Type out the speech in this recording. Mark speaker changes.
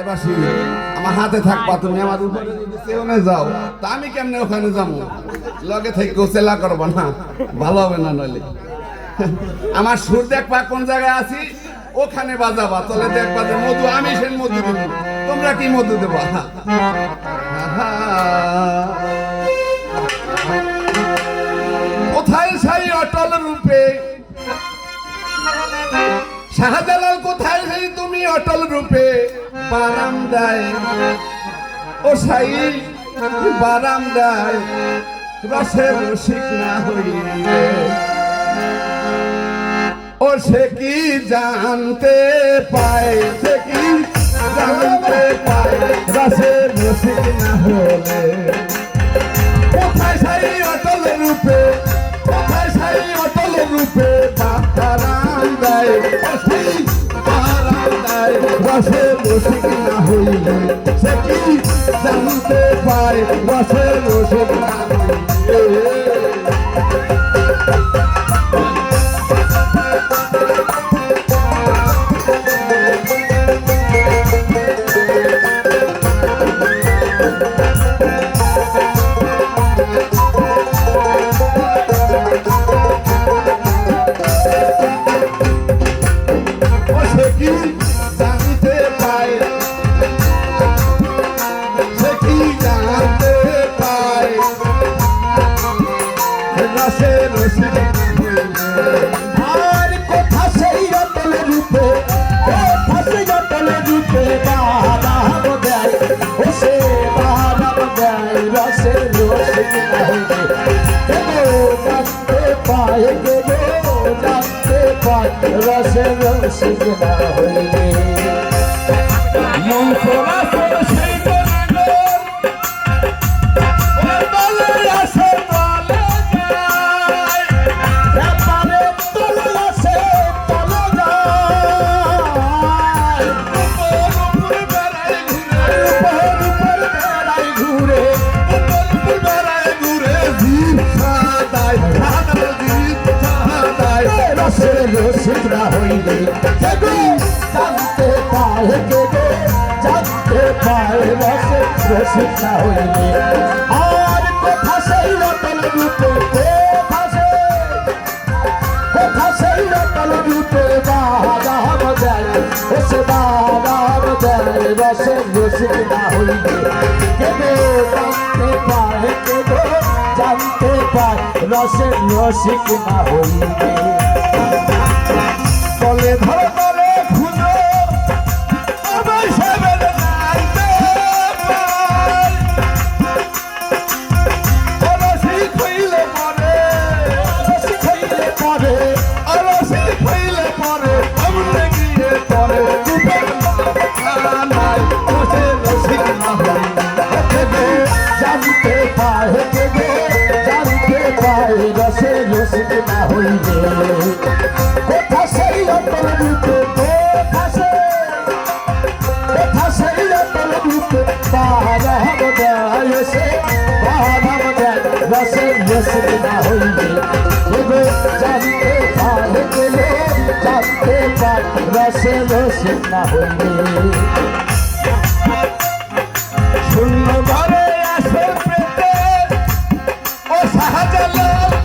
Speaker 1: বাসি আমার হাতে থাকবা তুমি আমার উপরে যদি চেউনে যাও তা আমি কেমনে ওখানে যাবো লগে থেকে গোসেলা করবো না ভালো হবে না নইলে আমার সুর দেখবা কোন জায়গায় আছি ওখানে বাজাবা তাহলে দেখবা যে মধু আমি সেই মধু দেব তোমরা কি মধু দেবা কোথায় সেই অটল রূপে শাহজালাল কোথায় সেই তুমি অটল রূপে বারান্দায় ও সাই বারান্দায় রসের রসিক না হইলে ও সে কি জানতে পায় সে কি জানতে পায় রসের রসিক না হলে কোথায় সেই অটল রূপে কোথায় সেই অটল রূপে বারান্দায় বারান্দায় রসের রসিক না হইলে সে কি জানতে পায় রসের রসিক না হইলে
Speaker 2: রসে রসিক না হইলে মন পোড়া সরষে রসিক না হইলে জানতে পায় কে গো জানতে পায় রসে রসিক না হইলে আর কথা সেই রতন রূপে কথা সেই রতন রূপে বাদাম দেয় ও সে বাদাম দেয় রসে রসিক না হইলে কে গো জানতে পায় কে গো জানতে পায় রসে রসিক না হইলে বলে ধরে বলে খুঁজো আমায় সেবেন নাইতে পার অরসি খইলে পরে অরসি খইলে পরে অরসি খইলে পরে আমনে গিয়ে পরে রূপের নাই বসে রসিক না হইলে জানতে পায় হেঁটে জানতে পায় রসে রসিক না হইলে কথা সেই অটল রূপে কথা সেই অটল রূপে বাহাম দেয় সে বাহাম দেয় রসে রসিক না হইলে এগো জানতে পায় গেলে জানতে পায় রসে রসিক না হইলে শূন্য ঘরে আসে পেতে ও শাহজালাল